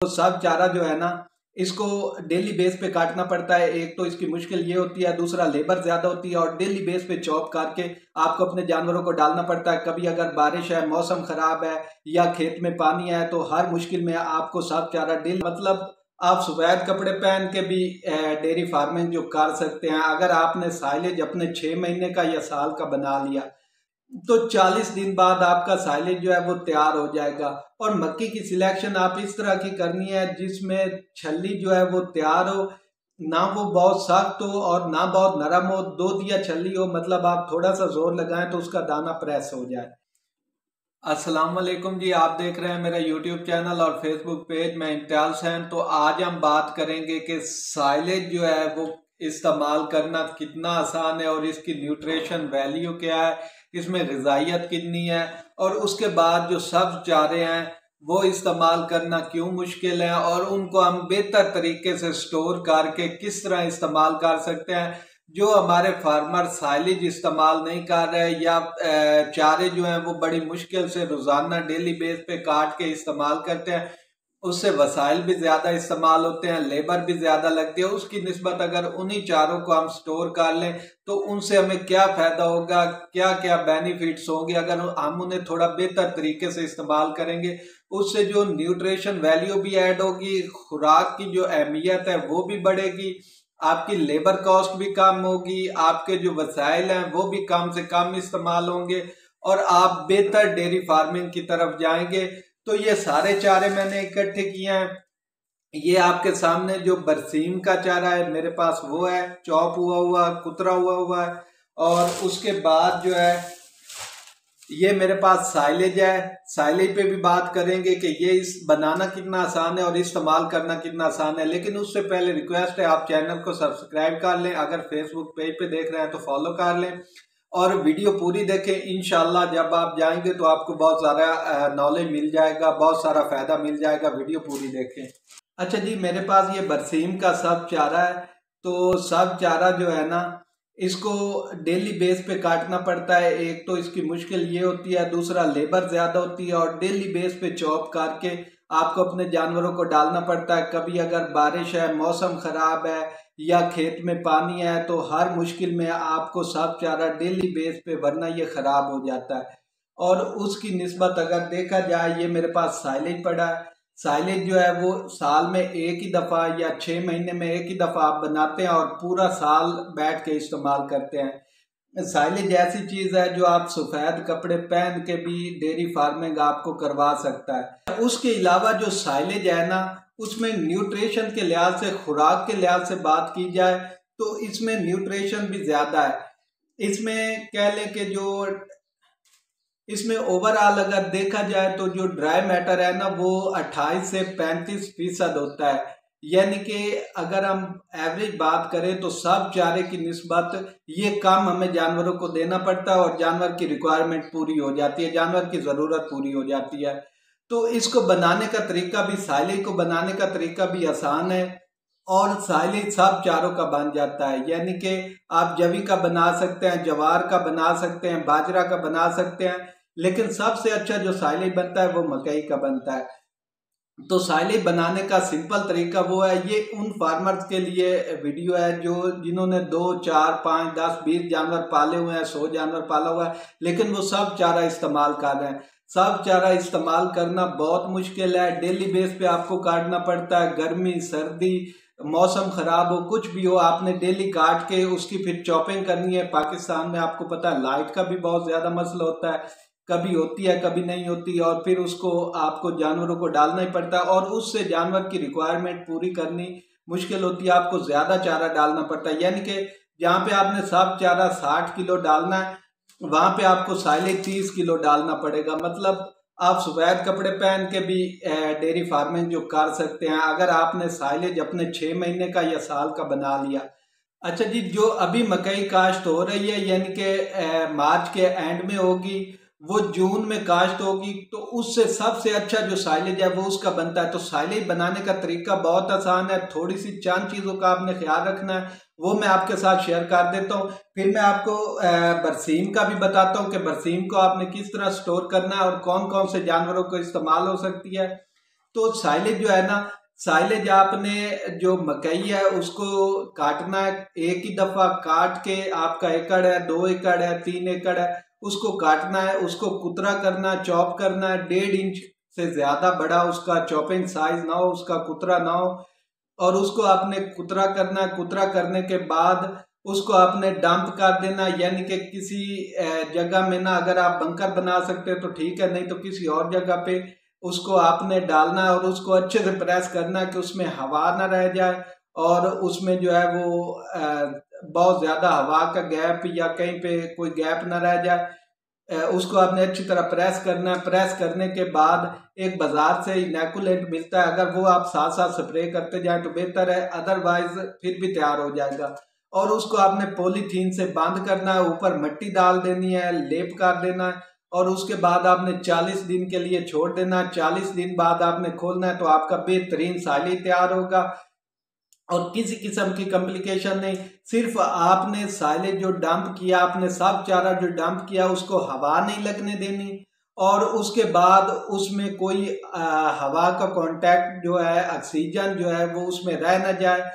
तो सब चारा जो है ना, इसको डेली बेस पे काटना पड़ता है। एक तो इसकी मुश्किल ये होती है, दूसरा लेबर ज्यादा होती है और डेली बेस पे चॉप करके आपको अपने जानवरों को डालना पड़ता है। कभी अगर बारिश है, मौसम खराब है या खेत में पानी है तो हर मुश्किल में आपको सब चारा डेली, मतलब आप सफेद कपड़े पहन के भी डेयरी फार्मिंग जो कर सकते हैं। अगर आपने साइलेज अपने 6 महीने का या साल का बना लिया तो 40 दिन बाद आपका साइलेज जो है वो तैयार हो जाएगा। और मक्की की सिलेक्शन आप इस तरह की करनी है जिसमें छल्ली जो है वो तैयार हो, ना वो बहुत सख्त हो और ना बहुत नरम हो, दो दिया छल्ली हो, मतलब आप थोड़ा सा जोर लगाएं तो उसका दाना प्रेस हो जाए। अस्सलाम वालेकुम जी, आप देख रहे हैं मेरा यूट्यूब चैनल और फेसबुक पेज। मैं इम्तियाज हुसैन। तो आज हम बात करेंगे कि साइलेज जो है वो इस्तेमाल करना कितना आसान है और इसकी न्यूट्रिशन वैल्यू क्या है, इसमें ग़िज़ाइयत कितनी है, और उसके बाद जो सब्ज चारे हैं वो इस्तेमाल करना क्यों मुश्किल है और उनको हम बेहतर तरीके से स्टोर करके किस तरह इस्तेमाल कर सकते हैं। जो हमारे फार्मर साइलेज इस्तेमाल नहीं कर रहे या चारे जो हैं वो बड़ी मुश्किल से रोजाना डेली बेस पे काट के इस्तेमाल करते हैं, उससे वसाइल भी ज्यादा इस्तेमाल होते हैं, लेबर भी ज्यादा लगती है। उसकी निस्बत अगर उन्हीं चारों को हम स्टोर कर लें तो उनसे हमें क्या फायदा होगा, क्या क्या बेनिफिट्स होंगे अगर हम उन्हें थोड़ा बेहतर तरीके से इस्तेमाल करेंगे। उससे जो न्यूट्रिशन वैल्यू भी ऐड होगी, खुराक की जो अहमियत है वो भी बढ़ेगी, आपकी लेबर कॉस्ट भी कम होगी, आपके जो वसाइल हैं वो भी कम से कम इस्तेमाल होंगे और आप बेहतर डेयरी फार्मिंग की तरफ जाएंगे। तो ये सारे चारे मैंने इकट्ठे किए हैं। ये आपके सामने जो बरसीम का चारा है मेरे पास वो है, चॉप हुआ हुआ कुतरा हुआ है। और उसके बाद जो है ये मेरे पास साइलेज है। साइलेज पे भी बात करेंगे कि ये इस बनाना कितना आसान है और इस्तेमाल करना कितना आसान है। लेकिन उससे पहले रिक्वेस्ट है आप चैनल को सब्सक्राइब कर लें, अगर फेसबुक पेज पे देख रहे हैं तो फॉलो कर लें और वीडियो पूरी देखें। इंशाल्लाह जब आप जाएंगे तो आपको बहुत सारा नॉलेज मिल जाएगा, बहुत सारा फायदा मिल जाएगा। वीडियो पूरी देखें। अच्छा जी, मेरे पास ये बरसीम का सब चारा है। तो सब चारा जो है ना, इसको डेली बेस पे काटना पड़ता है। एक तो इसकी मुश्किल ये होती है, दूसरा लेबर ज्यादा होती है और डेली बेस पे चॉप करके आपको अपने जानवरों को डालना पड़ता है। कभी अगर बारिश है, मौसम खराब है या खेत में पानी है तो हर मुश्किल में आपको सब चारा डेली बेस पे, वरना ये खराब हो जाता है। और उसकी निस्बत अगर देखा जाए, ये मेरे पास साइलेज पड़ा है। साइलेज जो है वो साल में एक ही दफा या 6 महीने में एक ही दफा आप बनाते हैं और पूरा साल बैठ के इस्तेमाल करते हैं। साइलेज ऐसी चीज है जो आप सफेद कपड़े पहन के भी डेयरी फार्मिंग आपको करवा सकता है। उसके अलावा जो साइलेज है ना, उसमें न्यूट्रिशन के लिहाज से, खुराक के लिहाज से बात की जाए तो इसमें न्यूट्रिशन भी ज्यादा है। इसमें कह लें कि जो इसमें ओवरऑल अगर देखा जाए तो जो ड्राई मैटर है ना वो 28 से 35% होता है। यानी कि अगर हम एवरेज बात करें तो सब चारे की निस्बत ये कम हमें जानवरों को देना पड़ता है और जानवर की रिक्वायरमेंट पूरी हो जाती है, जानवर की ज़रूरत पूरी हो जाती है। तो इसको बनाने का तरीका भी, साइलेज को बनाने का तरीका भी आसान है और साइलेज सब चारों का बन जाता है। यानी कि आप जवी का बना सकते हैं, जवार का बना सकते हैं, बाजरा का बना सकते हैं, लेकिन सबसे अच्छा जो साइलेज बनता है वो मकई का बनता है। तो साइलेज बनाने का सिंपल तरीका वो है, ये उन फार्मर्स के लिए वीडियो है जो जिन्होंने 2, 4, 5, 10, 20 जानवर पाले हुए हैं, 100 जानवर पाला हुआ है, लेकिन वो सब चारा इस्तेमाल कर रहे हैं। सब चारा इस्तेमाल करना बहुत मुश्किल है, डेली बेस पे आपको काटना पड़ता है। गर्मी, सर्दी, मौसम खराब हो, कुछ भी हो, आपने डेली काट के उसकी फिर चॉपिंग करनी है। पाकिस्तान में आपको पता है लाइट का भी बहुत ज्यादा मसला होता है, कभी होती है कभी नहीं होती, और फिर उसको आपको जानवरों को डालना ही पड़ता है और उससे जानवर की रिक्वायरमेंट पूरी करनी मुश्किल होती है, आपको ज्यादा चारा डालना पड़ता है। यानी कि जहाँ पे आपने सब चारा 60 किलो डालना है, वहां पे आपको साइलेज 30 किलो डालना पड़ेगा। मतलब आप सफेद कपड़े पहन के भी डेयरी फार्मिंग जो कर सकते हैं अगर आपने साइलेज अपने 6 महीने का या साल का बना लिया। अच्छा जी, जो अभी मकई काश्त हो रही है, यानी कि मार्च के एंड में होगी, वो जून में काश्त होगी, तो उससे सबसे अच्छा जो साइलेज है वो उसका बनता है। तो साइलेज बनाने का तरीका बहुत आसान है, थोड़ी सी चंद चीज़ों का आपने ख्याल रखना है, वो मैं आपके साथ शेयर कर देता हूँ। फिर मैं आपको बरसीम का भी बताता हूँ कि बरसीम को आपने किस तरह स्टोर करना है और कौन कौन से जानवरों को इस्तेमाल हो सकती है। तो साइलेज जो है ना, साइलेज आपने जो मकई है उसको काटना है, एक ही दफा काट के, आपका एकड़ है, 2 एकड़ है, 3 एकड़ है, उसको काटना है, उसको कुतरा करना, चॉप करना है। 1.5 इंच से ज्यादा बड़ा उसका चॉपिंग साइज ना हो, उसका कुतरा ना हो, और उसको आपने कुतरा करना है। कुतरा करने के बाद उसको आपने डंप कर देना, यानी कि किसी जगह में ना, अगर आप बंकर बना सकते हो तो ठीक है, नहीं तो किसी और जगह पे उसको आपने डालना है और उसको अच्छे से प्रेस करना है कि उसमें हवा ना रह जाए और उसमें जो है वो बहुत ज्यादा हवा का गैप या कहीं पे कोई गैप ना रह जाए। उसको आपने अच्छी तरह प्रेस करना है। प्रेस करने के बाद एक बाजार से इनैकुलेंट मिलता है, अगर वो आप साथ साथ स्प्रे करते जाए तो बेहतर है, अदरवाइज फिर भी तैयार हो जाएगा। और उसको आपने पॉलीथीन से बंद करना है, ऊपर मिट्टी डाल देनी है, लेप कर देना है, और उसके बाद आपने 40 दिन के लिए छोड़ देना है। 40 दिन बाद आपने खोलना है तो आपका बेहतरीन साइलेज तैयार होगा और किसी किस्म की कॉम्प्लिकेशन नहीं। सिर्फ आपने साइलेज जो डंप किया, आपने सब चारा जो डंप किया उसको हवा नहीं लगने देनी, और उसके बाद उसमें कोई हवा का कांटेक्ट जो है, ऑक्सीजन जो है वो उसमें रह ना जाए।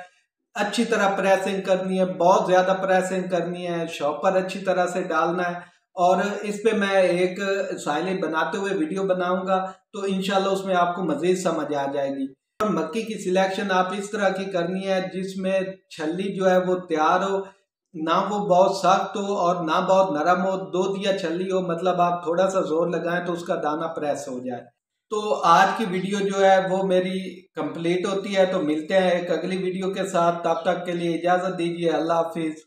अच्छी तरह प्रेसिंग करनी है, बहुत ज्यादा प्रेसिंग करनी है, शॉपर अच्छी तरह से डालना है। और इस पे मैं एक साइलेज बनाते हुए वीडियो बनाऊंगा, तो इंशाल्लाह उसमें आपको मजीद समझ आ जाएगी। और मक्की की सिलेक्शन आप इस तरह की करनी है जिसमें छल्ली जो है वो तैयार हो, ना वो बहुत सख्त हो और ना बहुत नरम हो, दो दिया छल्ली हो, मतलब आप थोड़ा सा जोर लगाएं तो उसका दाना प्रेस हो जाए। तो आज की वीडियो जो है वो मेरी कंप्लीट होती है, तो मिलते हैं एक अगली वीडियो के साथ। तब तक के लिए इजाजत दीजिए। अल्लाह हाफिज।